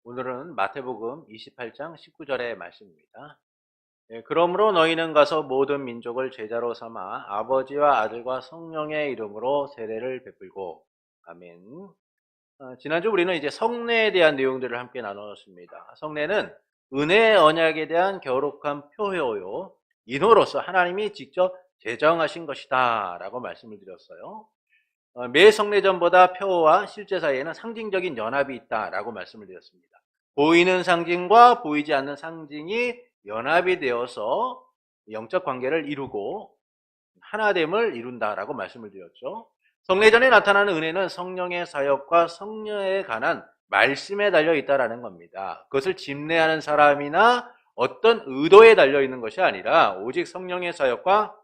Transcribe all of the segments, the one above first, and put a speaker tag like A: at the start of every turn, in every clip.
A: 오늘은 마태복음 28장 19절의 말씀입니다. 그러므로 너희는 가서 모든 민족을 제자로 삼아 아버지와 아들과 성령의 이름으로 세례를 베풀고. 아멘. 지난주 우리는 이제 성례에 대한 내용들을 함께 나누었습니다. 성례는 은혜의 언약에 대한 거룩한 표효요, 인호로서 하나님이 직접 제정하신 것이다 라고 말씀을 드렸어요. 매 성례전보다 표와 실제 사이에는 상징적인 연합이 있다라고 말씀을 드렸습니다. 보이는 상징과 보이지 않는 상징이 연합이 되어서 영적 관계를 이루고 하나됨을 이룬다라고 말씀을 드렸죠. 성례전에 나타나는 은혜는 성령의 사역과 성령에 관한 말씀에 달려 있다라는 겁니다. 그것을 집례하는 사람이나 어떤 의도에 달려 있는 것이 아니라 오직 성령의 사역과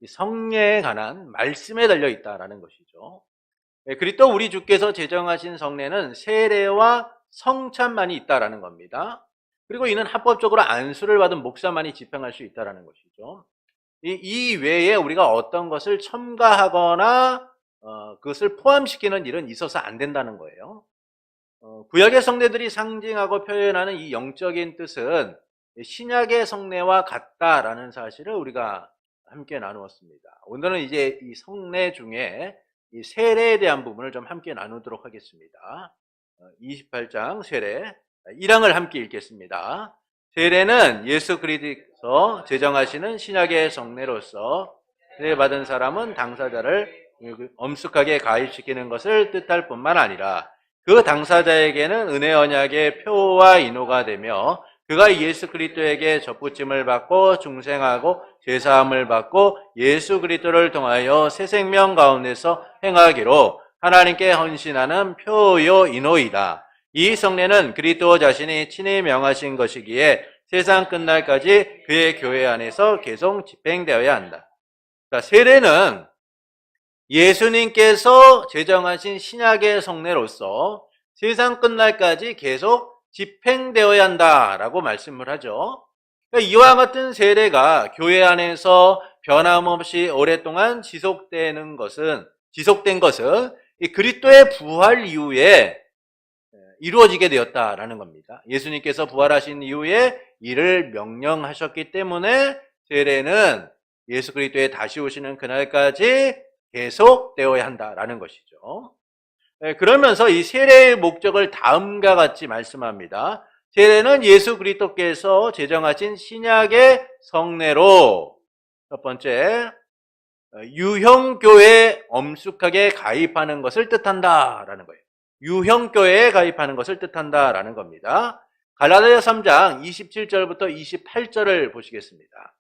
A: 성례에 관한 말씀에 달려 있다라는 것이죠. 그리고 또 우리 주께서 제정하신 성례는 세례와 성찬만이 있다라는 겁니다. 그리고 이는 합법적으로 안수를 받은 목사만이 집행할 수 있다라는 것이죠. 이 외에 우리가 어떤 것을 첨가하거나 그것을 포함시키는 일은 있어서 안 된다는 거예요. 구약의 성례들이 상징하고 표현하는 이 영적인 뜻은 신약의 성례와 같다라는 사실을 우리가 함께 나누었습니다. 오늘은 이제 이 성례 중에 이 세례에 대한 부분을 좀 함께 나누도록 하겠습니다. 28장 세례 1항을 함께 읽겠습니다. 세례는 예수 그리스도께서 제정하시는 신약의 성례로서 세례받은 사람은 당사자를 엄숙하게 가입시키는 것을 뜻할 뿐만 아니라 그 당사자에게는 은혜 언약의 표와 인호가 되며 그가 예수 그리스도에게 접붙임을 받고 중생하고 죄사함을 받고 예수 그리스도를 통하여 새 생명 가운데서 행하기로 하나님께 헌신하는 표요 인호이다. 이 성례는 그리스도 자신이 친히 명하신 것이기에 세상 끝날까지 그의 교회 안에서 계속 집행되어야 한다. 그러니까 세례는 예수님께서 제정하신 신약의 성례로서 세상 끝날까지 계속 집행되어야 한다라고 말씀을 하죠. 그러니까 이와 같은 세례가 교회 안에서 변함없이 오랫동안 지속된 것은 이 그리스도의 부활 이후에 이루어지게 되었다라는 겁니다. 예수님께서 부활하신 이후에 이를 명령하셨기 때문에 세례는 예수 그리스도의 다시 오시는 그날까지 계속되어야 한다라는 것이죠. 그러면서 이 세례의 목적을 다음과 같이 말씀합니다. 세례는 예수 그리스도께서 제정하신 신약의 성례로 첫 번째 유형교회에 엄숙하게 가입하는 것을 뜻한다라는 거예요. 유형교회에 가입하는 것을 뜻한다라는 겁니다. 갈라디아 3장 27절부터 28절을 보시겠습니다.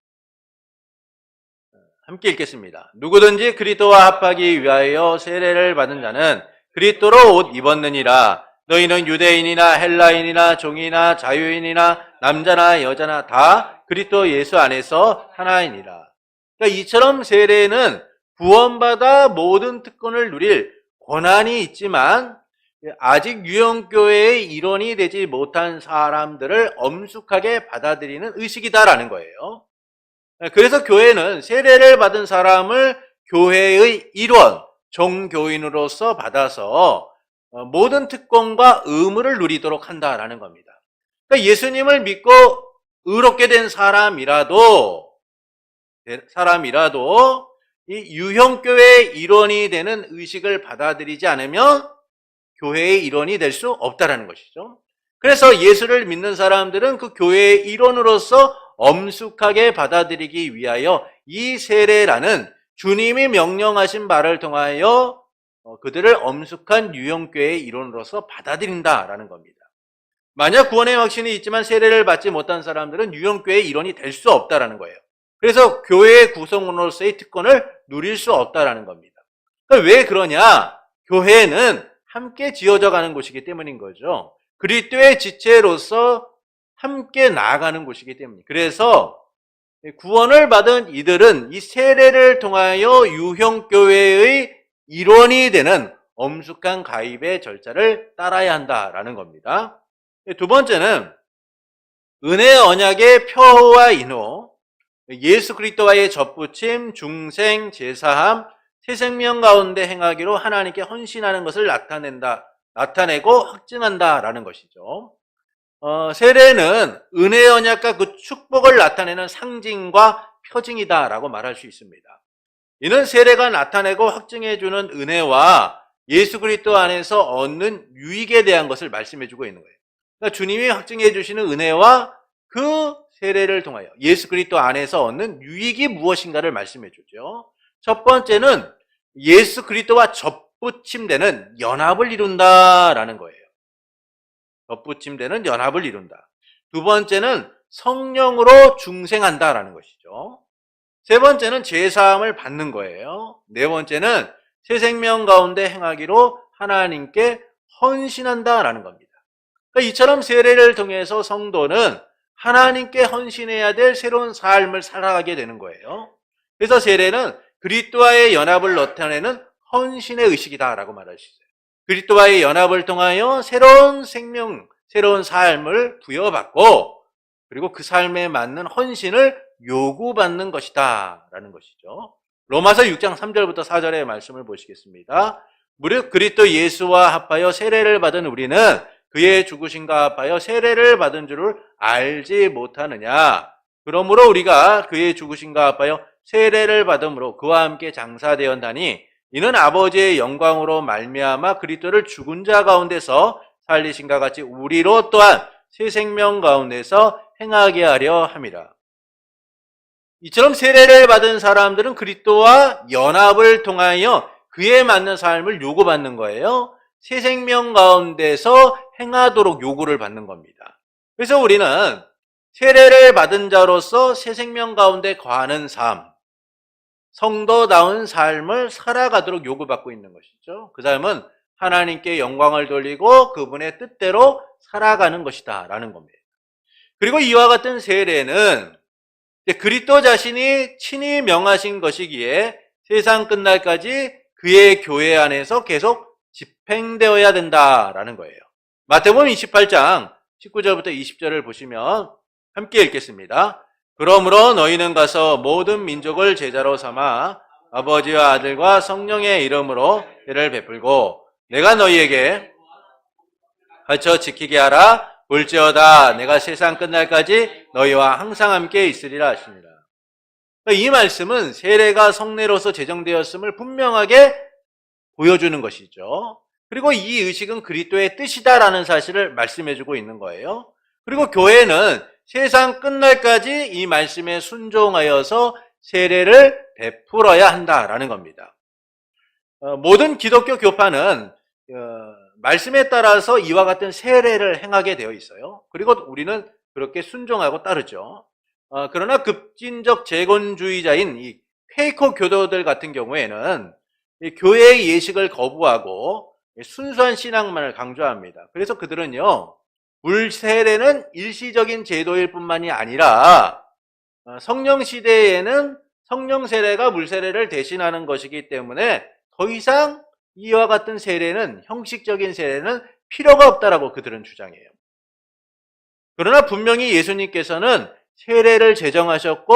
A: 함께 읽겠습니다. 누구든지 그리스도와 합하기 위하여 세례를 받은 자는 그리스도로 옷 입었느니라. 너희는 유대인이나 헬라인이나 종이나 자유인이나 남자나 여자나 다 그리스도 예수 안에서 하나이니라. 그러니까 이처럼 세례는 구원받아 모든 특권을 누릴 권한이 있지만 아직 유형교회의 일원이 되지 못한 사람들을 엄숙하게 받아들이는 의식이다라는 거예요. 그래서 교회는 세례를 받은 사람을 교회의 일원, 종교인으로서 받아서 모든 특권과 의무를 누리도록 한다라는 겁니다. 그러니까 예수님을 믿고 의롭게 된 사람이라도 이 유형교회의 일원이 되는 의식을 받아들이지 않으면 교회의 일원이 될 수 없다라는 것이죠. 그래서 예수를 믿는 사람들은 그 교회의 일원으로서 엄숙하게 받아들이기 위하여 이 세례라는 주님이 명령하신 바를 통하여 그들을 엄숙한 유형교회의 일원으로서 받아들인다라는 겁니다. 만약 구원의 확신이 있지만 세례를 받지 못한 사람들은 유형교회의 일원이 될 수 없다라는 거예요. 그래서 교회의 구성원으로서의 특권을 누릴 수 없다라는 겁니다. 그러니까 왜 그러냐? 교회는 함께 지어져 가는 곳이기 때문인 거죠. 그리스도의 지체로서 함께 나아가는 곳이기 때문입니다. 그래서 구원을 받은 이들은 이 세례를 통하여 유형교회의 일원이 되는 엄숙한 가입의 절차를 따라야 한다라는 겁니다. 두 번째는 은혜 언약의 표와 인호, 예수 그리스도와의 접붙임, 중생, 제사함, 새 생명 가운데 행하기로 하나님께 헌신하는 것을 나타낸다 나타내고 확증한다라는 것이죠. 세례는 은혜 언약과 그 축복을 나타내는 상징과 표징이다라고 말할 수 있습니다. 이는 세례가 나타내고 확증해주는 은혜와 예수 그리스도 안에서 얻는 유익에 대한 것을 말씀해주고 있는 거예요. 그러니까 주님이 확증해주시는 은혜와 그 세례를 통하여 예수 그리스도 안에서 얻는 유익이 무엇인가를 말씀해주죠. 첫 번째는 예수 그리스도와 접붙임되는 연합을 이룬다라는 거예요. 접붙임되는 연합을 이룬다. 두 번째는 성령으로 중생한다라는 것이죠. 세 번째는 제사함을 받는 거예요. 네 번째는 새 생명 가운데 행하기로 하나님께 헌신한다라는 겁니다. 그러니까 이처럼 세례를 통해서 성도는 하나님께 헌신해야 될 새로운 삶을 살아가게 되는 거예요. 그래서 세례는 그리스도와의 연합을 나타내는 헌신의 의식이다라고 말할 수 있어요. 그리스도와의 연합을 통하여 새로운 생명, 새로운 삶을 부여받고 그리고 그 삶에 맞는 헌신을 요구받는 것이다 라는 것이죠. 로마서 6장 3절부터 4절의 말씀을 보시겠습니다. 무릇 그리스도 예수와 합하여 세례를 받은 우리는 그의 죽으심과 합하여 세례를 받은 줄을 알지 못하느냐. 그러므로 우리가 그의 죽으심과 합하여 세례를 받음으로 그와 함께 장사되었나니 이는 아버지의 영광으로 말미암아 그리스도를 죽은 자 가운데서 살리신과 같이 우리로 또한 새 생명 가운데서 행하게 하려 함이라. 이처럼 세례를 받은 사람들은 그리스도와 연합을 통하여 그에 맞는 삶을 요구받는 거예요. 새 생명 가운데서 행하도록 요구를 받는 겁니다. 그래서 우리는 세례를 받은 자로서 새 생명 가운데 거하는 삶, 성도다운 삶을 살아가도록 요구받고 있는 것이죠. 그 삶은 하나님께 영광을 돌리고 그분의 뜻대로 살아가는 것이다 라는 겁니다. 그리고 이와 같은 세례는 그리스도 자신이 친히 명하신 것이기에 세상 끝날까지 그의 교회 안에서 계속 집행되어야 된다라는 거예요. 마태복음 28장 19절부터 20절을 보시면 함께 읽겠습니다. 그러므로 너희는 가서 모든 민족을 제자로 삼아 아버지와 아들과 성령의 이름으로 세례를 베풀고 내가 너희에게 가르쳐 지키게 하라. 볼지어다 내가 세상 끝날까지 너희와 항상 함께 있으리라 하십니다. 이 말씀은 세례가 성례로서 제정되었음을 분명하게 보여주는 것이죠. 그리고 이 의식은 그리스도의 뜻이다라는 사실을 말씀해주고 있는 거예요. 그리고 교회는 세상 끝날까지 이 말씀에 순종하여서 세례를 베풀어야 한다라는 겁니다. 모든 기독교 교파는 말씀에 따라서 이와 같은 세례를 행하게 되어 있어요. 그리고 우리는 그렇게 순종하고 따르죠. 그러나 급진적 재건주의자인 이 퀘이커 교도들 같은 경우에는 이 교회의 예식을 거부하고 순수한 신앙만을 강조합니다. 그래서 그들은요, 물 세례는 일시적인 제도일 뿐만이 아니라 성령 시대에는 성령 세례가 물 세례를 대신하는 것이기 때문에 더 이상 이와 같은 세례는, 형식적인 세례는 필요가 없다라고 그들은 주장해요. 그러나 분명히 예수님께서는 세례를 제정하셨고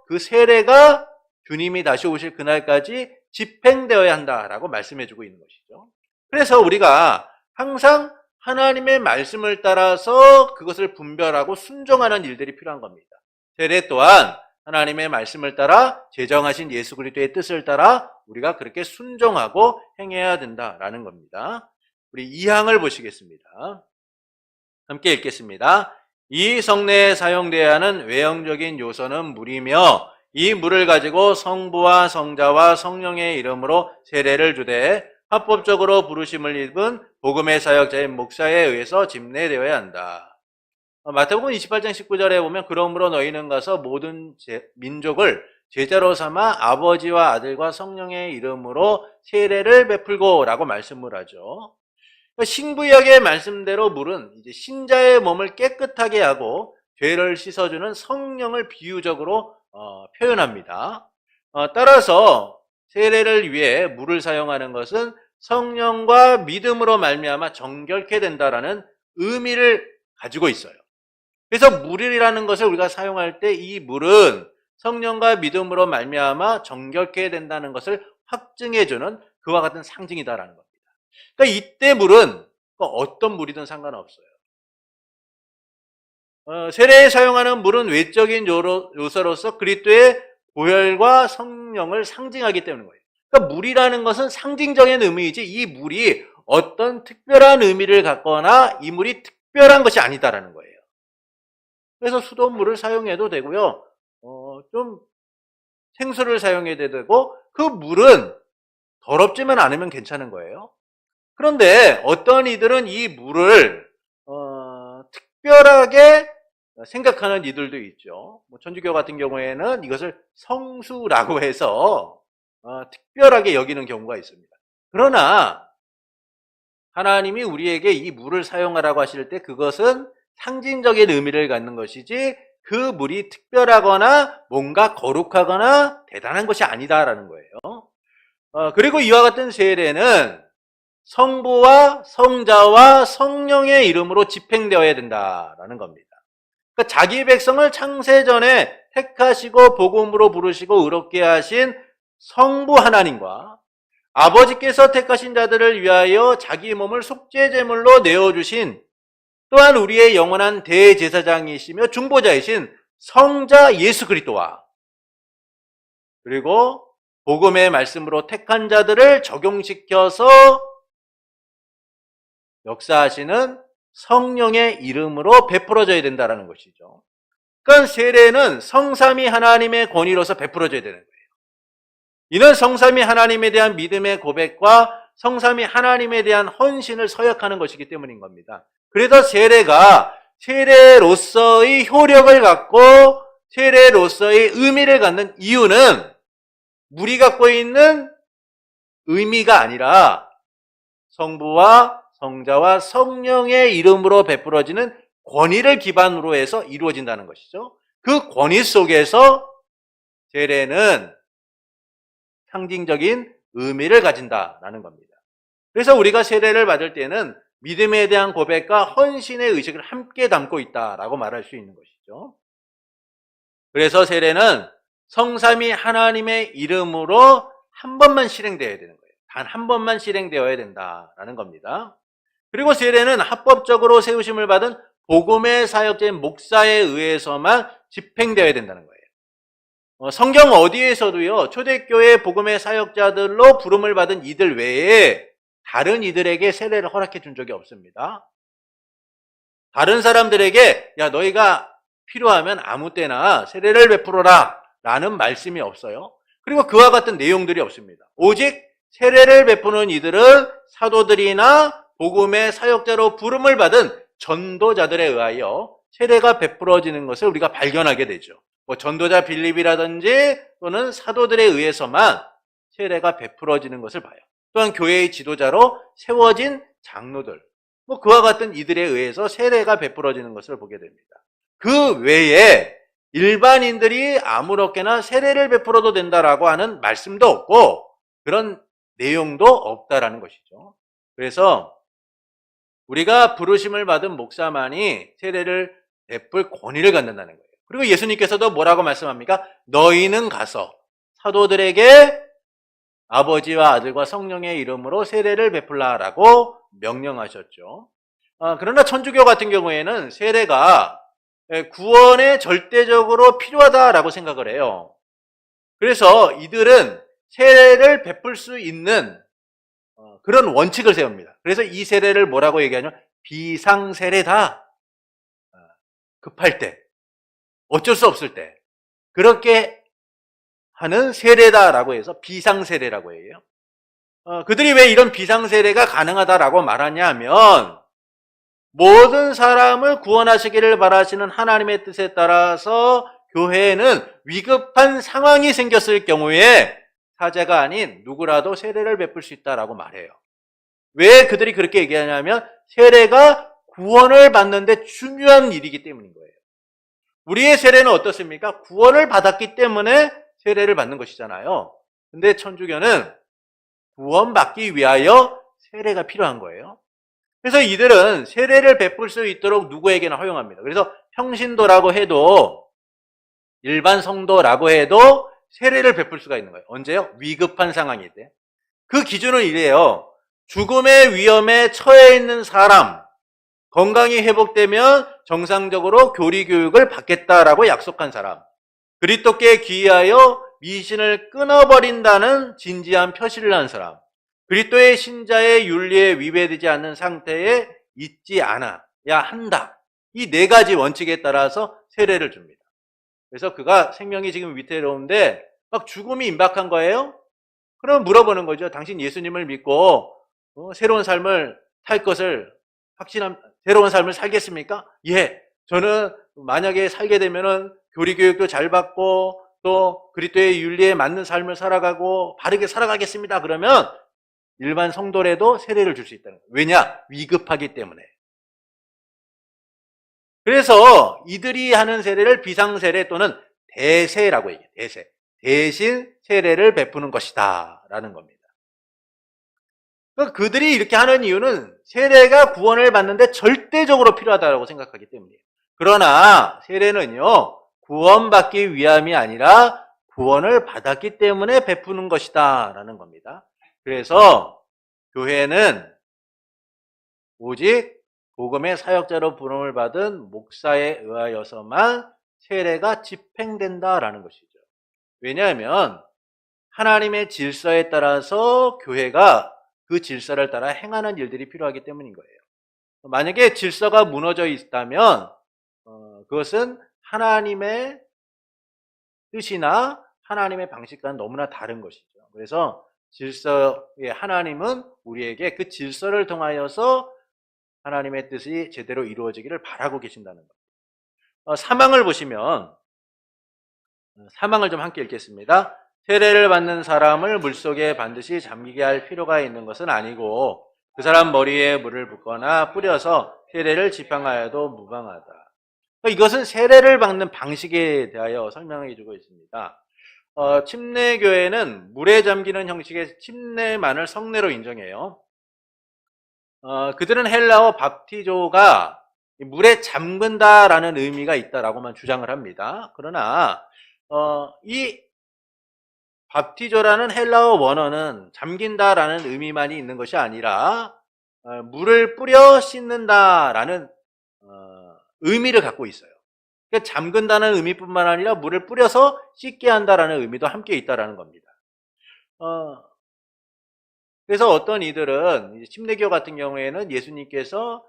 A: 그 세례가 주님이 다시 오실 그날까지 집행되어야 한다라고 말씀해주고 있는 것이죠. 그래서 우리가 항상 하나님의 말씀을 따라서 그것을 분별하고 순종하는 일들이 필요한 겁니다. 세례 또한 하나님의 말씀을 따라 제정하신 예수 그리스도의 뜻을 따라 우리가 그렇게 순종하고 행해야 된다라는 겁니다. 우리 2항을 보시겠습니다. 함께 읽겠습니다. 이 성례에 사용되어야 하는 외형적인 요소는 물이며 이 물을 가지고 성부와 성자와 성령의 이름으로 세례를 주되 합법적으로 부르심을 입은 복음의 사역자인 목사에 의해서 집례되어야 한다. 마태복음 28장 19절에 보면 그러므로 너희는 가서 모든 민족을 제자로 삼아 아버지와 아들과 성령의 이름으로 세례를 베풀고 라고 말씀을 하죠. 신구약의 말씀대로 물은 이제 신자의 몸을 깨끗하게 하고 죄를 씻어주는 성령을 비유적으로 표현합니다. 따라서 세례를 위해 물을 사용하는 것은 성령과 믿음으로 말미암아 정결케 된다라는 의미를 가지고 있어요. 그래서 물이라는 것을 우리가 사용할 때 이 물은 성령과 믿음으로 말미암아 정결케 된다는 것을 확증해주는 그와 같은 상징이다라는 겁니다. 그러니까 이때 물은 그러니까 어떤 물이든 상관없어요. 세례에 사용하는 물은 외적인 요소로서 그리스도의 보혈과 성령을 상징하기 때문인 거예요. 그러니까 물이라는 것은 상징적인 의미이지 이 물이 어떤 특별한 의미를 갖거나 이 물이 특별한 것이 아니다라는 거예요. 그래서 수돗물을 사용해도 되고요. 좀 생수를 사용해도 되고 그 물은 더럽지만 않으면 괜찮은 거예요. 그런데 어떤 이들은 이 물을 특별하게 생각하는 이들도 있죠. 천주교 같은 경우에는 이것을 성수라고 해서 특별하게 여기는 경우가 있습니다. 그러나 하나님이 우리에게 이 물을 사용하라고 하실 때 그것은 상징적인 의미를 갖는 것이지 그 물이 특별하거나 뭔가 거룩하거나 대단한 것이 아니다라는 거예요. 그리고 이와 같은 세례는 성부와 성자와 성령의 이름으로 집행되어야 된다라는 겁니다. 그러니까 자기 백성을 창세전에 택하시고 복음으로 부르시고 의롭게 하신 성부 하나님과 아버지께서 택하신 자들을 위하여 자기 몸을 속죄제물로 내어주신 또한 우리의 영원한 대제사장이시며 중보자이신 성자 예수 그리스도와 그리고 복음의 말씀으로 택한 자들을 적용시켜서 역사하시는 성령의 이름으로 베풀어져야 된다는 것이죠. 그러니까 세례는 성삼위 하나님의 권위로서 베풀어져야 되는 거예요. 이는 성삼위 하나님에 대한 믿음의 고백과 성삼위 하나님에 대한 헌신을 서약하는 것이기 때문인 겁니다. 그래서 세례로서의 효력을 갖고 세례로서의 의미를 갖는 이유는 물이 갖고 있는 의미가 아니라 성부와 성자와 성령의 이름으로 베풀어지는 권위를 기반으로 해서 이루어진다는 것이죠. 그 권위 속에서 세례는 상징적인 의미를 가진다라는 겁니다. 그래서 우리가 세례를 받을 때는 믿음에 대한 고백과 헌신의 의식을 함께 담고 있다라고 말할 수 있는 것이죠. 그래서 세례는 성삼위 하나님의 이름으로 한 번만 실행되어야 되는 거예요. 단 한 번만 실행되어야 된다라는 겁니다. 그리고 세례는 합법적으로 세우심을 받은 복음의 사역자인 목사에 의해서만 집행되어야 된다는 거예요. 성경 어디에서도요, 초대교회 복음의 사역자들로 부름을 받은 이들 외에 다른 이들에게 세례를 허락해 준 적이 없습니다. 다른 사람들에게 야 너희가 필요하면 아무 때나 세례를 베풀어라 라는 말씀이 없어요. 그리고 그와 같은 내용들이 없습니다. 오직 세례를 베푸는 이들은 사도들이나 복음의 사역자로 부름을 받은 전도자들에 의하여 세례가 베풀어지는 것을 우리가 발견하게 되죠. 전도자 빌립이라든지 또는 사도들에 의해서만 세례가 베풀어지는 것을 봐요. 또한 교회의 지도자로 세워진 장로들, 그와 같은 이들에 의해서 세례가 베풀어지는 것을 보게 됩니다. 그 외에 일반인들이 아무렇게나 세례를 베풀어도 된다라고 하는 말씀도 없고 그런 내용도 없다라는 것이죠. 그래서 우리가 부르심을 받은 목사만이 세례를 베풀 권위를 갖는다는 거예요. 그리고 예수님께서도 뭐라고 말씀합니까? 너희는 가서 사도들에게 아버지와 아들과 성령의 이름으로 세례를 베풀라라고 명령하셨죠. 그러나 천주교 같은 경우에는 세례가 구원에 절대적으로 필요하다라고 생각을 해요. 그래서 이들은 세례를 베풀 수 있는 그런 원칙을 세웁니다. 그래서 이 세례를 뭐라고 얘기하냐면 비상세례다. 급할 때, 어쩔 수 없을 때 그렇게 하는 세례다라고 해서 비상세례라고 해요. 그들이 왜 이런 비상세례가 가능하다라고 말하냐 하면 모든 사람을 구원하시기를 바라시는 하나님의 뜻에 따라서 교회에는 위급한 상황이 생겼을 경우에 사제가 아닌 누구라도 세례를 베풀 수 있다라고 말해요. 왜 그들이 그렇게 얘기하냐면 세례가 구원을 받는데 중요한 일이기 때문인 거예요. 우리의 세례는 어떻습니까? 구원을 받았기 때문에 세례를 받는 것이잖아요. 근데 천주교는 구원받기 위하여 세례가 필요한 거예요. 그래서 이들은 세례를 베풀 수 있도록 누구에게나 허용합니다. 그래서 평신도라고 해도 일반 성도라고 해도 세례를 베풀 수가 있는 거예요. 언제요? 위급한 상황일 때. 그 기준은 이래요. 죽음의 위험에 처해 있는 사람, 건강이 회복되면 정상적으로 교리 교육을 받겠다라고 약속한 사람, 그리스도께 귀하여 미신을 끊어버린다는 진지한 표시를 한 사람, 그리스도의 신자의 윤리에 위배되지 않는 상태에 있지 않아야 한다. 이 네 가지 원칙에 따라서 세례를 줍니다. 그래서 그가 생명이 지금 위태로운데 막 죽음이 임박한 거예요? 그럼 물어보는 거죠. 당신 예수님을 믿고 새로운 삶을 살 것을 새로운 삶을 살겠습니까? 예. 저는 만약에 살게 되면은 교리 교육도 잘 받고 또 그리스도의 윤리에 맞는 삶을 살아가고 바르게 살아가겠습니다. 그러면 일반 성도라도 세례를 줄 수 있다는 거예요. 왜냐? 위급하기 때문에. 그래서 이들이 하는 세례를 비상세례 또는 대세라고 얘기해요. 대세. 대신 세례를 베푸는 것이다 라는 겁니다. 그들이 이렇게 하는 이유는 세례가 구원을 받는데 절대적으로 필요하다고 생각하기 때문이에요. 그러나 세례는요, 구원받기 위함이 아니라 구원을 받았기 때문에 베푸는 것이다 라는 겁니다. 그래서 교회는 오직 복음의 사역자로 부름을 받은 목사에 의하여서만 세례가 집행된다라는 것이죠. 왜냐하면 하나님의 질서에 따라서 교회가 그 질서를 따라 행하는 일들이 필요하기 때문인 거예요. 만약에 질서가 무너져 있다면 그것은 하나님의 뜻이나 하나님의 방식과는 너무나 다른 것이죠. 그래서 질서의 하나님은 우리에게 그 질서를 통하여서 하나님의 뜻이 제대로 이루어지기를 바라고 계신다는 겁니다. 사망을 보시면 사망을 좀 함께 읽겠습니다. 세례를 받는 사람을 물속에 반드시 잠기게 할 필요가 있는 것은 아니고 그 사람 머리에 물을 붓거나 뿌려서 세례를 지팡하여도 무방하다. 이것은 세례를 받는 방식에 대하여 설명해 주고 있습니다. 침례교회는 물에 잠기는 형식의 침례만을 성례로 인정해요. 그들은 헬라어 밥티조가 물에 잠근다라는 의미가 있다라고만 주장을 합니다. 그러나 이 밥티조라는 헬라어 원어는 잠긴다라는 의미만이 있는 것이 아니라 물을 뿌려 씻는다라는 의미를 갖고 있어요. 그러니까 잠근다는 의미뿐만 아니라 물을 뿌려서 씻게 한다라는 의미도 함께 있다라는 겁니다. 그래서 어떤 이들은 침례교 같은 경우에는 예수님께서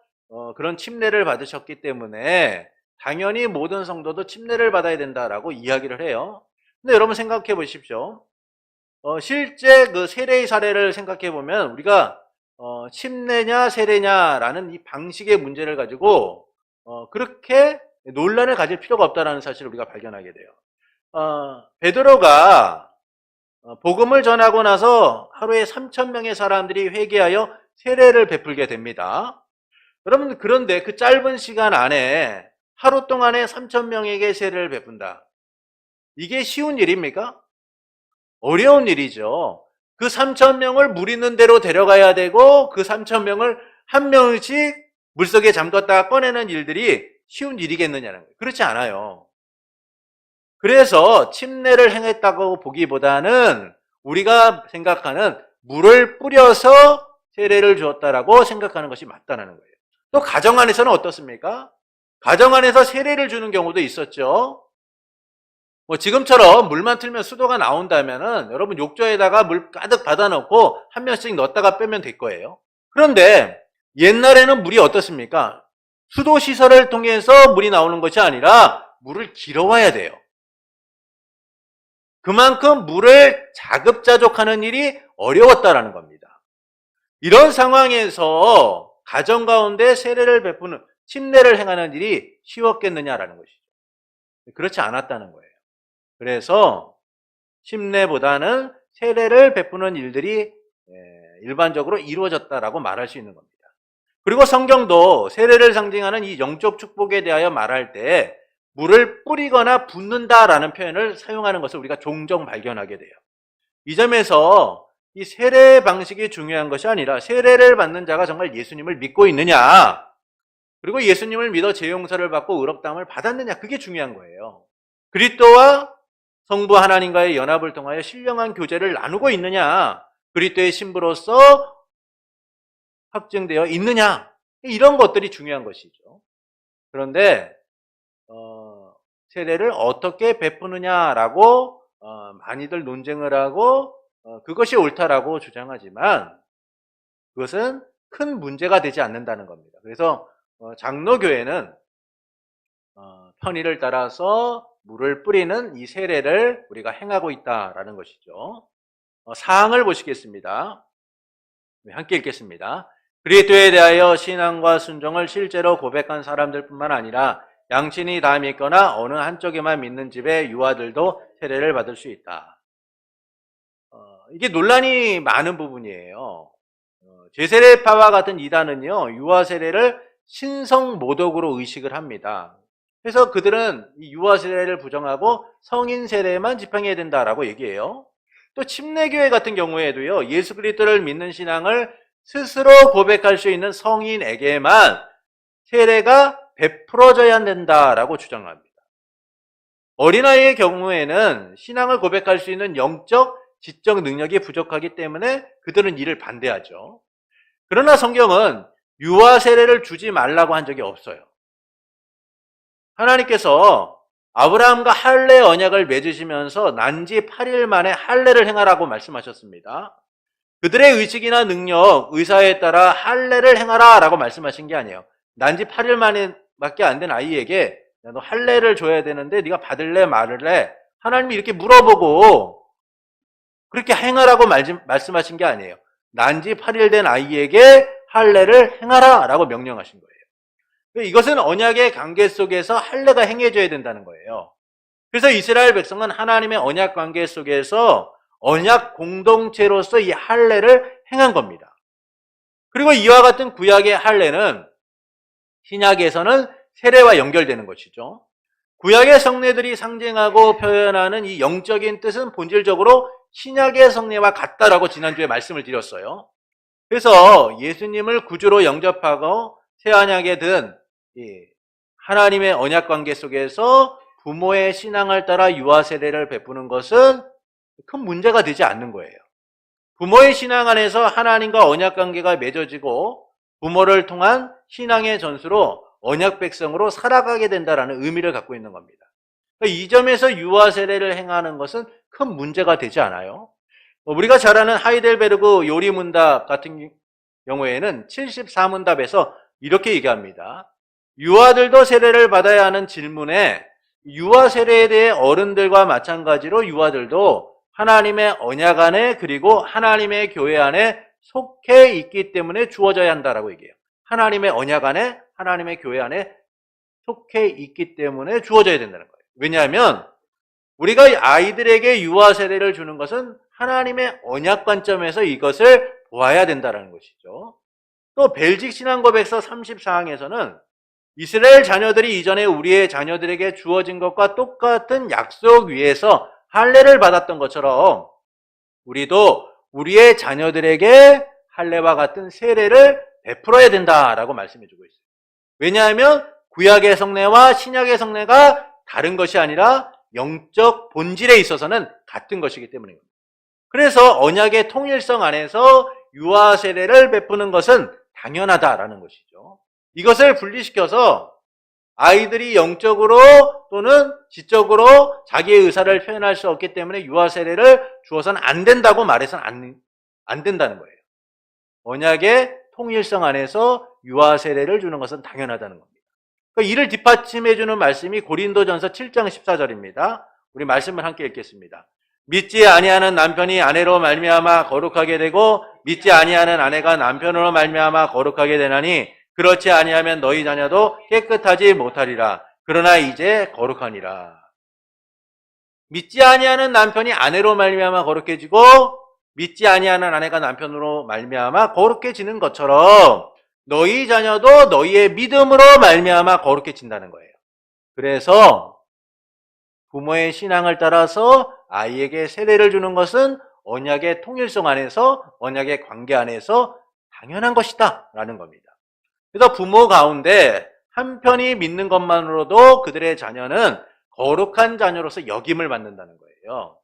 A: 그런 침례를 받으셨기 때문에 당연히 모든 성도도 침례를 받아야 된다라고 이야기를 해요. 근데 여러분 생각해 보십시오. 실제 그 세례의 사례를 생각해 보면 우리가 침례냐 세례냐라는 이 방식의 문제를 가지고 그렇게 논란을 가질 필요가 없다는 사실을 우리가 발견하게 돼요. 베드로가 복음을 전하고 나서 하루에 3,000명의 사람들이 회개하여 세례를 베풀게 됩니다. 여러분, 그런데 그 짧은 시간 안에 하루 동안에 3,000명에게 세례를 베푼다. 이게 쉬운 일입니까? 어려운 일이죠. 그 3,000명을 물 있는 데로 데려가야 되고 그 3,000명을 한 명씩 물속에 잠갔다가 꺼내는 일들이 쉬운 일이겠느냐는 거예요. 그렇지 않아요. 그래서 침례를 행했다고 보기보다는 우리가 생각하는 물을 뿌려서 세례를 주었다라고 생각하는 것이 맞다는 거예요. 또 가정 안에서는 어떻습니까? 가정 안에서 세례를 주는 경우도 있었죠. 지금처럼 물만 틀면 수도가 나온다면은 여러분 욕조에다가 물 가득 받아놓고 한 명씩 넣었다가 빼면 될 거예요. 그런데 옛날에는 물이 어떻습니까? 수도 시설을 통해서 물이 나오는 것이 아니라 물을 길어와야 돼요. 그만큼 물을 자급자족하는 일이 어려웠다라는 겁니다. 이런 상황에서 가정 가운데 세례를 베푸는 침례를 행하는 일이 쉬웠겠느냐라는 것이죠. 그렇지 않았다는 거예요. 그래서 침례보다는 세례를 베푸는 일들이 일반적으로 이루어졌다라고 말할 수 있는 겁니다. 그리고 성경도 세례를 상징하는 이 영적 축복에 대하여 말할 때 물을 뿌리거나 붓는다라는 표현을 사용하는 것을 우리가 종종 발견하게 돼요. 이 점에서 이 세례 방식이 중요한 것이 아니라 세례를 받는 자가 정말 예수님을 믿고 있느냐, 그리고 예수님을 믿어 죄 용서를 받고 의롭다함을 받았느냐, 그게 중요한 거예요. 그리스도와 성부 하나님과의 연합을 통하여 신령한 교제를 나누고 있느냐, 그리스도의 신부로서 확증되어 있느냐, 이런 것들이 중요한 것이죠. 그런데 세례를 어떻게 베푸느냐라고 많이들 논쟁을 하고 그것이 옳다라고 주장하지만 그것은 큰 문제가 되지 않는다는 겁니다. 그래서 장로교회는 편의를 따라서 물을 뿌리는 이 세례를 우리가 행하고 있다라는 것이죠. 사항을 보시겠습니다. 함께 읽겠습니다. 그리스도에 대하여 신앙과 순종을 실제로 고백한 사람들뿐만 아니라 양친이 다 믿거나 어느 한쪽에만 믿는 집의 유아들도 세례를 받을 수 있다. 이게 논란이 많은 부분이에요. 제세례파와 같은 이단은요, 유아 세례를 신성 모독으로 의식을 합니다. 그래서 그들은 이 유아 세례를 부정하고 성인 세례만 집행해야 된다라고 얘기해요. 또 침례교회 같은 경우에도요, 예수 그리스도를 믿는 신앙을 스스로 고백할 수 있는 성인에게만 세례가 베풀어져야 된다라고 주장합니다. 어린아이의 경우에는 신앙을 고백할 수 있는 영적, 지적 능력이 부족하기 때문에 그들은 이를 반대하죠. 그러나 성경은 유아 세례를 주지 말라고 한 적이 없어요. 하나님께서 아브라함과 할례 언약을 맺으시면서 난지 8일 만에 할례를 행하라고 말씀하셨습니다. 그들의 의식이나 능력, 의사에 따라 할례를 행하라 라고 말씀하신 게 아니에요. 난지 8일 만에 밖에 안 된 아이에게 너 할례를 줘야 되는데 네가 받을래 말을래? 하나님이 이렇게 물어보고 그렇게 행하라고 말씀하신 게 아니에요. 난지 8일 된 아이에게 할례를 행하라 라고 명령하신 거예요. 이것은 언약의 관계 속에서 할례가 행해져야 된다는 거예요. 그래서 이스라엘 백성은 하나님의 언약 관계 속에서 언약 공동체로서 이 할례를 행한 겁니다. 그리고 이와 같은 구약의 할례는 신약에서는 세례와 연결되는 것이죠. 구약의 성례들이 상징하고 표현하는 이 영적인 뜻은 본질적으로 신약의 성례와 같다라고 지난주에 말씀을 드렸어요. 그래서 예수님을 구주로 영접하고 새 언약에 든 하나님의 언약 관계 속에서 부모의 신앙을 따라 유아 세례를 베푸는 것은 큰 문제가 되지 않는 거예요. 부모의 신앙 안에서 하나님과 언약 관계가 맺어지고 부모를 통한 신앙의 전수로 언약 백성으로 살아가게 된다는 의미를 갖고 있는 겁니다. 이 점에서 유아 세례를 행하는 것은 큰 문제가 되지 않아요. 우리가 잘 아는 하이델베르그 요리문답 같은 경우에는 74문답에서 이렇게 얘기합니다. 유아들도 세례를 받아야 하는 질문에 유아 세례에 대해 어른들과 마찬가지로 유아들도 하나님의 언약 안에 그리고 하나님의 교회 안에 속해 있기 때문에 주어져야 한다라고 얘기해요. 하나님의 언약 안에 하나님의 교회 안에 속해 있기 때문에 주어져야 된다는 거예요. 왜냐하면 우리가 아이들에게 유아 세례를 주는 것은 하나님의 언약 관점에서 이것을 보아야 된다는 것이죠. 또 벨직 신앙고백서 34항에서는 이스라엘 자녀들이 이전에 우리의 자녀들에게 주어진 것과 똑같은 약속 위에서 할례를 받았던 것처럼 우리도 우리의 자녀들에게 할례와 같은 세례를 베풀어야 된다라고 말씀해주고 있어요. 왜냐하면 구약의 성례와 신약의 성례가 다른 것이 아니라 영적 본질에 있어서는 같은 것이기 때문입니다. 그래서 언약의 통일성 안에서 유아 세례를 베푸는 것은 당연하다라는 것이죠. 이것을 분리시켜서 아이들이 영적으로 또는 지적으로 자기의 의사를 표현할 수 없기 때문에 유아 세례를 주어서는 안 된다고 말해서는 안 된다는 거예요. 언약의 통일성 안에서 유아 세례를 주는 것은 당연하다는 겁니다. 이를 뒷받침해 주는 말씀이 고린도전서 7장 14절입니다. 우리 말씀을 함께 읽겠습니다. 믿지 아니하는 남편이 아내로 말미암아 거룩하게 되고 믿지 아니하는 아내가 남편으로 말미암아 거룩하게 되나니 그렇지 아니하면 너희 자녀도 깨끗하지 못하리라. 그러나 이제 거룩하니라. 믿지 아니하는 남편이 아내로 말미암아 거룩해지고 믿지 아니하는 아내가 남편으로 말미암아 거룩해지는 것처럼 너희 자녀도 너희의 믿음으로 말미암아 거룩해진다는 거예요. 그래서 부모의 신앙을 따라서 아이에게 세례를 주는 것은 언약의 통일성 안에서 언약의 관계 안에서 당연한 것이다 라는 겁니다. 그래서 부모 가운데 한편이 믿는 것만으로도 그들의 자녀는 거룩한 자녀로서 역임을 받는다는 거예요.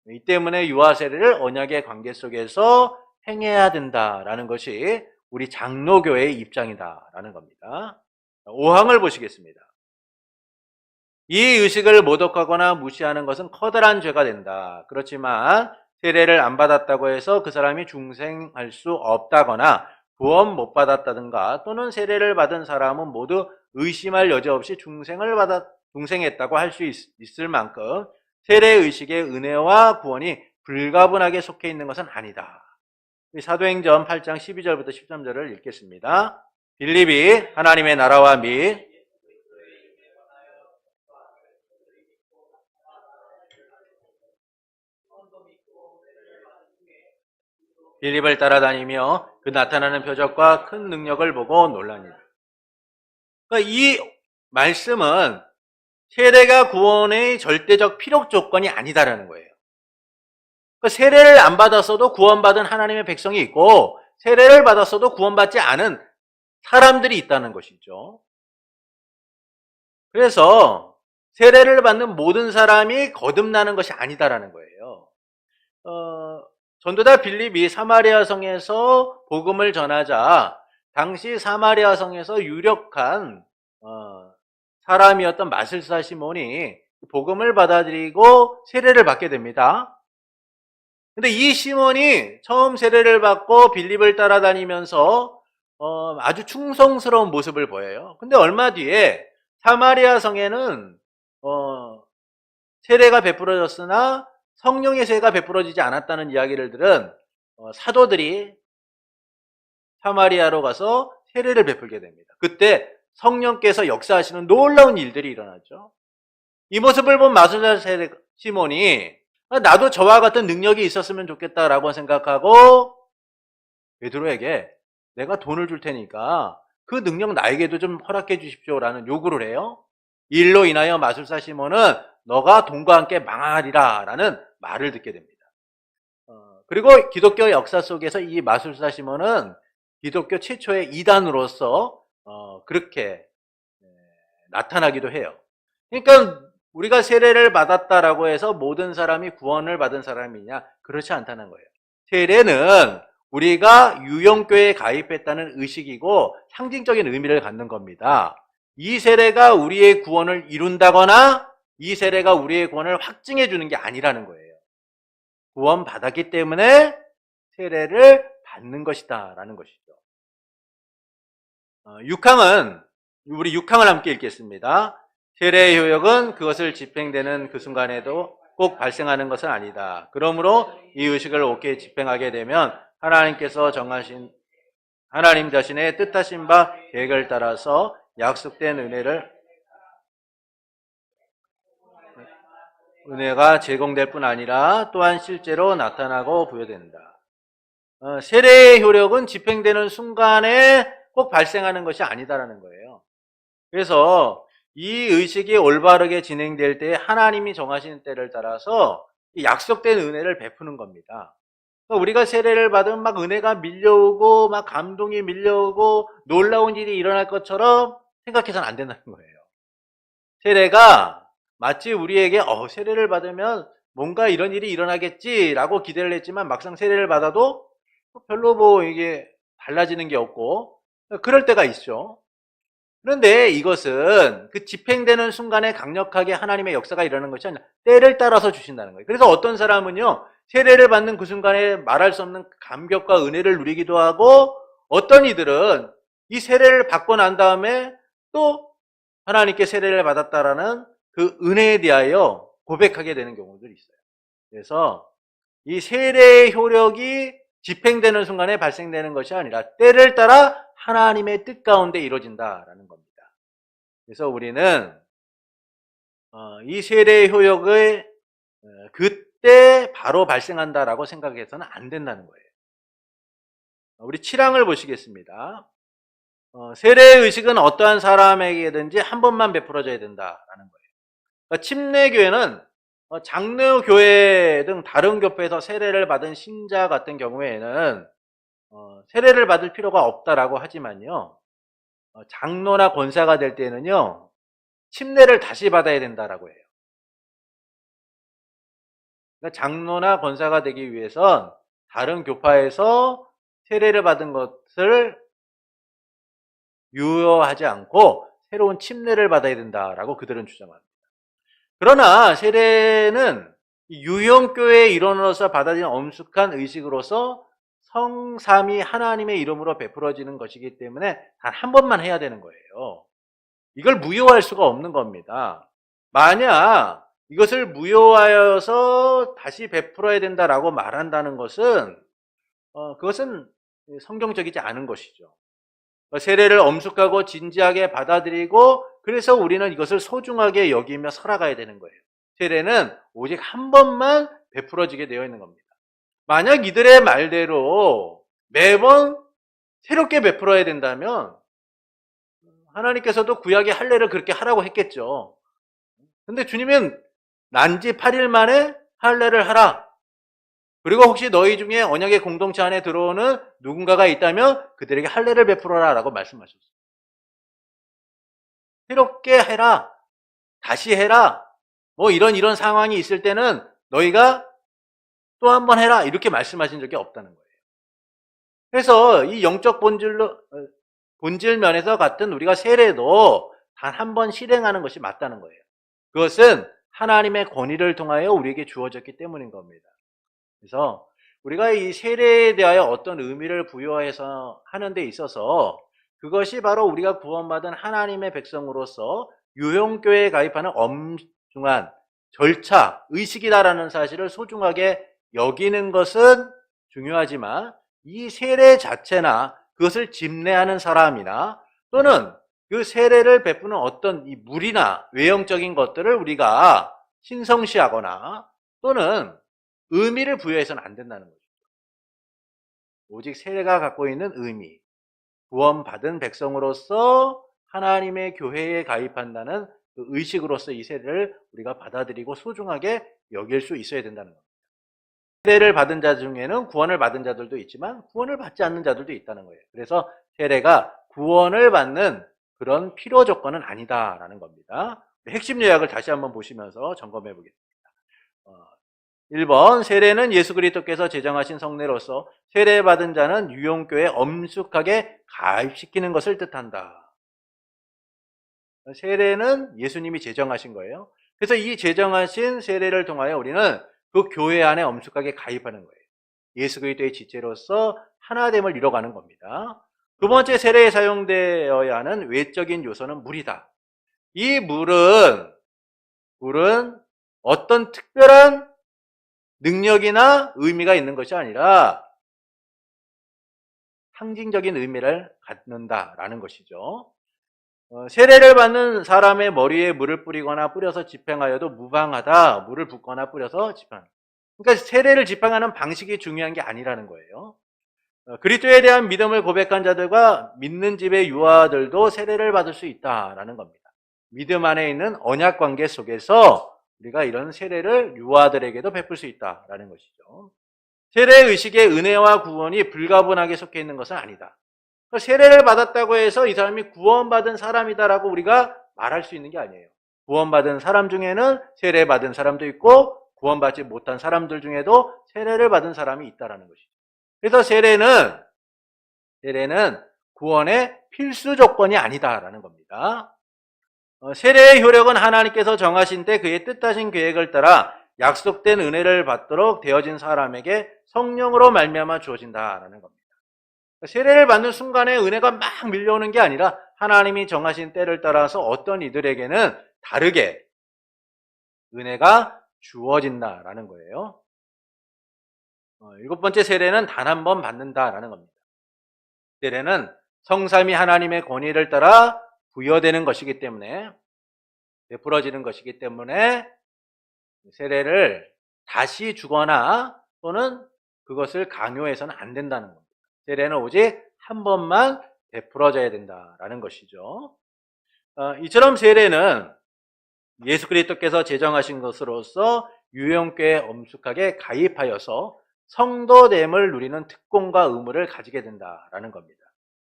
A: 이 때문에 유아 세례를 언약의 관계 속에서 행해야 된다라는 것이 우리 장로교회의 입장이다라는 겁니다. 5항을 보시겠습니다. 이 의식을 모독하거나 무시하는 것은 커다란 죄가 된다. 그렇지만 세례를 안 받았다고 해서 그 사람이 중생할 수 없다거나 구원 못 받았다든가 또는 세례를 받은 사람은 모두 의심할 여지 없이 중생했다고 할 수 있을 만큼 세례의식의 은혜와 구원이 불가분하게 속해 있는 것은 아니다. 사도행전 8장 12절부터 13절을 읽겠습니다. 빌립이 하나님의 나라와 및 빌립을 따라다니며 그 나타나는 표적과 큰 능력을 보고 놀라니라. 그러니까 이 말씀은 세례가 구원의 절대적 필요 조건이 아니다라는 거예요. 그러니까 세례를 안 받았어도 구원받은 하나님의 백성이 있고 세례를 받았어도 구원받지 않은 사람들이 있다는 것이죠. 그래서 세례를 받는 모든 사람이 거듭나는 것이 아니다라는 거예요. 전도자 빌립이 사마리아 성에서 복음을 전하자 당시 사마리아 성에서 유력한 사람이었던 마술사 시몬이 복음을 받아들이고 세례를 받게 됩니다. 근데 이 시몬이 처음 세례를 받고 빌립을 따라다니면서 아주 충성스러운 모습을 보여요. 근데 얼마 뒤에 사마리아 성에는 세례가 베풀어졌으나 성령의 세가 베풀어지지 않았다는 이야기를 들은 사도들이 사마리아로 가서 세례를 베풀게 됩니다. 그때 성령께서 역사하시는 놀라운 일들이 일어났죠. 이 모습을 본 마술사 시몬이 나도 저와 같은 능력이 있었으면 좋겠다라고 생각하고 베드로에게 내가 돈을 줄 테니까 그 능력 나에게도 좀 허락해 주십시오라는 요구를 해요. 이 일로 인하여 마술사 시몬은 너가 돈과 함께 망하리라 라는 말을 듣게 됩니다. 그리고 기독교 역사 속에서 이 마술사 시몬은 기독교 최초의 이단으로서 그렇게 나타나기도 해요. 그러니까 우리가 세례를 받았다라고 해서 모든 사람이 구원을 받은 사람이냐? 그렇지 않다는 거예요. 세례는 우리가 유형교회에 가입했다는 의식이고 상징적인 의미를 갖는 겁니다. 이 세례가 우리의 구원을 이룬다거나 이 세례가 우리의 구원을 확증해 주는 게 아니라는 거예요. 구원 받았기 때문에 세례를 받는 것이다 라는 것이죠. 6항은 우리 6항을 함께 읽겠습니다. 세례의 효력은 그것을 집행되는 그 순간에도 꼭 발생하는 것은 아니다. 그러므로 이 의식을 옳게 집행하게 되면 하나님께서 정하신 하나님 자신의 뜻하신 바 계획을 따라서 약속된 은혜가 제공될 뿐 아니라 또한 실제로 나타나고 부여된다. 세례의 효력은 집행되는 순간에 꼭 발생하는 것이 아니다라는 거예요. 그래서 이 의식이 올바르게 진행될 때 하나님이 정하시는 때를 따라서 약속된 은혜를 베푸는 겁니다. 그러니까 우리가 세례를 받으면 막 은혜가 밀려오고 막 감동이 밀려오고 놀라운 일이 일어날 것처럼 생각해서는 안 된다는 거예요. 세례가 마치 우리에게 세례를 받으면 뭔가 이런 일이 일어나겠지라고 기대를 했지만 막상 세례를 받아도 별로 이게 달라지는 게 없고 그럴 때가 있죠. 그런데 이것은 그 집행되는 순간에 강력하게 하나님의 역사가 일어나는 것이 아니라 때를 따라서 주신다는 거예요. 그래서 어떤 사람은요, 세례를 받는 그 순간에 말할 수 없는 감격과 은혜를 누리기도 하고 어떤 이들은 이 세례를 받고 난 다음에 또 하나님께 세례를 받았다라는 그 은혜에 대하여 고백하게 되는 경우들이 있어요. 그래서 이 세례의 효력이 집행되는 순간에 발생되는 것이 아니라 때를 따라 하나님의 뜻 가운데 이루어진다라는 겁니다. 그래서 우리는 이 세례의 효력을 그때 바로 발생한다라고 생각해서는 안 된다는 거예요. 우리 7항을 보시겠습니다. 세례의 의식은 어떠한 사람에게든지 한 번만 베풀어져야 된다라는 거예요. 그러니까 침례교회는 장로교회 등 다른 교회에서 세례를 받은 신자 같은 경우에는 세례를 받을 필요가 없다라고 하지만요, 장로나 권사가 될 때는요, 침례를 다시 받아야 된다라고 해요. 그러니까 장로나 권사가 되기 위해선 다른 교파에서 세례를 받은 것을 유효하지 않고 새로운 침례를 받아야 된다라고 그들은 주장합니다. 그러나 세례는 유형교회의 일원으로서 받아들인 엄숙한 의식으로서 성삼위 하나님의 이름으로 베풀어지는 것이기 때문에 단 한 번만 해야 되는 거예요. 이걸 무효할 수가 없는 겁니다. 만약 이것을 무효하여서 다시 베풀어야 된다라고 말한다는 것은 그것은 성경적이지 않은 것이죠. 세례를 엄숙하고 진지하게 받아들이고 그래서 우리는 이것을 소중하게 여기며 살아가야 되는 거예요. 세례는 오직 한 번만 베풀어지게 되어 있는 겁니다. 만약 이들의 말대로 매번 새롭게 베풀어야 된다면 하나님께서도 구약의 할례를 그렇게 하라고 했겠죠. 근데 주님은 난지 8일 만에 할례를 하라. 그리고 혹시 너희 중에 언약의 공동체 안에 들어오는 누군가가 있다면 그들에게 할례를 베풀어라 라고 말씀하셨어요. 새롭게 해라. 다시 해라. 뭐 이런 상황이 있을 때는 너희가 또 한 번 해라. 이렇게 말씀하신 적이 없다는 거예요. 그래서 이 영적 본질 면에서 같은 우리가 세례도 단 한 번 실행하는 것이 맞다는 거예요. 그것은 하나님의 권위를 통하여 우리에게 주어졌기 때문인 겁니다. 그래서 우리가 이 세례에 대하여 어떤 의미를 부여해서 하는 데 있어서 그것이 바로 우리가 구원받은 하나님의 백성으로서 유형교회에 가입하는 엄중한 절차, 의식이다라는 사실을 소중하게 여기는 것은 중요하지만 이 세례 자체나 그것을 집례하는 사람이나 또는 그 세례를 베푸는 어떤 이 물이나 외형적인 것들을 우리가 신성시하거나 또는 의미를 부여해서는 안 된다는 거죠. 오직 세례가 갖고 있는 의미, 구원받은 백성으로서 하나님의 교회에 가입한다는 그 의식으로서 이 세례를 우리가 받아들이고 소중하게 여길 수 있어야 된다는 겁니다. 세례를 받은 자 중에는 구원을 받은 자들도 있지만 구원을 받지 않는 자들도 있다는 거예요. 그래서 세례가 구원을 받는 그런 필요 조건은 아니다라는 겁니다. 핵심 요약을 다시 한번 보시면서 점검해 보겠습니다. 1번 세례는 예수 그리스도께서 제정하신 성례로서 세례받은 자는 유형교회에 엄숙하게 가입시키는 것을 뜻한다. 세례는 예수님이 제정하신 거예요. 그래서 이 제정하신 세례를 통하여 우리는 그 교회 안에 엄숙하게 가입하는 거예요. 예수 그리스도의 지체로서 하나됨을 이뤄가는 겁니다. 두 번째 세례에 사용되어야 하는 외적인 요소는 물이다. 이 물은 어떤 특별한 능력이나 의미가 있는 것이 아니라 상징적인 의미를 갖는다라는 것이죠. 세례를 받는 사람의 머리에 물을 뿌리거나 뿌려서 집행하여도 무방하다. 물을 붓거나 뿌려서 집행한다. 그러니까 세례를 집행하는 방식이 중요한 게 아니라는 거예요. 그리스도에 대한 믿음을 고백한 자들과 믿는 집의 유아들도 세례를 받을 수 있다라는 겁니다. 믿음 안에 있는 언약 관계 속에서 우리가 이런 세례를 유아들에게도 베풀 수 있다라는 것이죠. 세례 의식의 은혜와 구원이 불가분하게 속해 있는 것은 아니다. 세례를 받았다고 해서 이 사람이 구원받은 사람이다라고 우리가 말할 수 있는 게 아니에요. 구원받은 사람 중에는 세례받은 사람도 있고 구원받지 못한 사람들 중에도 세례를 받은 사람이 있다라는 것이죠. 그래서 세례는 구원의 필수 조건이 아니다라는 겁니다. 세례의 효력은 하나님께서 정하신 때 그의 뜻하신 계획을 따라 약속된 은혜를 받도록 되어진 사람에게 성령으로 말미암아 주어진다라는 겁니다. 세례를 받는 순간에 은혜가 막 밀려오는 게 아니라 하나님이 정하신 때를 따라서 어떤 이들에게는 다르게 은혜가 주어진다라는 거예요. 7번째 세례는 단 한 번 받는다라는 겁니다. 세례는 성삼위 하나님의 권위를 따라 부여되는 것이기 때문에 베풀어지는 것이기 때문에 세례를 다시 주거나 또는 그것을 강요해서는 안 된다는 겁니다. 세례는 오직 한 번만 베풀어져야 된다라는 것이죠. 이처럼 세례는 예수 그리스도께서 제정하신 것으로서 유형교회에 엄숙하게 가입하여서 성도됨을 누리는 특권과 의무를 가지게 된다라는 겁니다.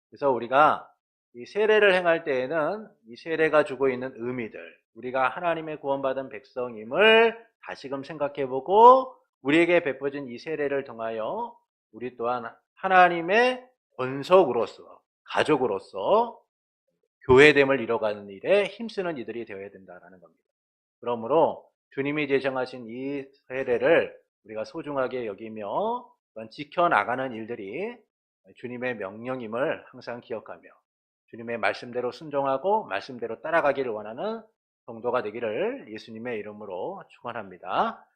A: 그래서 우리가 이 세례를 행할 때에는 이 세례가 주고 있는 의미들, 우리가 하나님의 구원받은 백성임을 다시금 생각해보고 우리에게 베풀어진 이 세례를 통하여 우리 또한 하나님의 권석으로서, 가족으로서 교회됨을 이뤄가는 일에 힘쓰는 이들이 되어야 된다는 겁니다. 그러므로 주님이 제정하신 이 세례를 우리가 소중하게 여기며 지켜나가는 일들이 주님의 명령임을 항상 기억하며 주님의 말씀대로 순종하고 말씀대로 따라가기를 원하는 성도가 되기를 예수님의 이름으로 축원합니다.